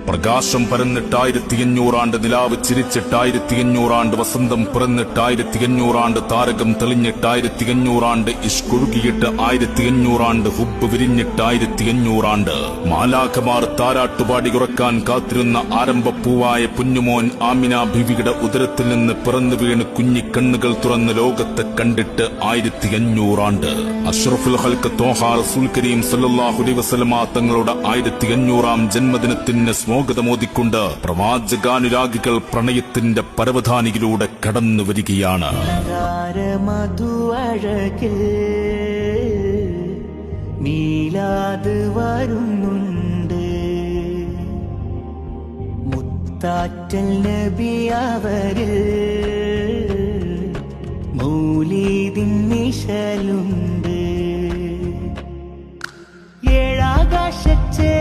പ്രകാശം പരന്നിട്ട് 1500 ആണ്ട്, നിലാവ് ചിരിച്ചിട്ട് 1500 ആണ്ട്, വസന്തം പിറന്നിട്ട് 1500 ആണ്ട്, താരകം തെളിഞ്ഞിട്ട് 1500 ആണ്ട്, ഇഷ്കൊഴുകിയിട്ട് 1500 ആണ്ട്, ഹുബ്ബ് വിരിഞ്ഞിട്ട് 1500 ആണ്ട്. മാലാഖമാർ താരാട്ടുപാടി ഉറക്കാൻ കാത്തിരുന്ന ആരംഭപ്പൂവായ കുഞ്ഞുമോൻ ആമിന ബീവിയുടെ ഉദരത്തിൽ നിന്ന് പിറന്നു വീണ് കുഞ്ഞിക്കണ്ണുകൾ തുറന്ന് ലോകത്തെ കണ്ടിട്ട് 1500 ആണ്ട്. അഷ്റഫുൽ ഖൽഖ് ത്വാഹ റസൂൽ കരീം സല്ലല്ലാഹു അലൈഹി വസല്ലമ തങ്ങളുടെ 1500-ാം ജന്മദിനത്തിന് സ്വാഗതമോദിക്കൊണ്ട് പ്രവാചകാനുരാഗികൾ പ്രണയത്തിന്റെ പരവധാനിയിലൂടെ കടന്നു വരികയാണ്. മീലാദ് വരുന്നുണ്ട്, മുത്താറ്റൽ നബി അവര് മൗലീദിൻ നിശലുണ്ട്. ഏഴാകാശച്ചേ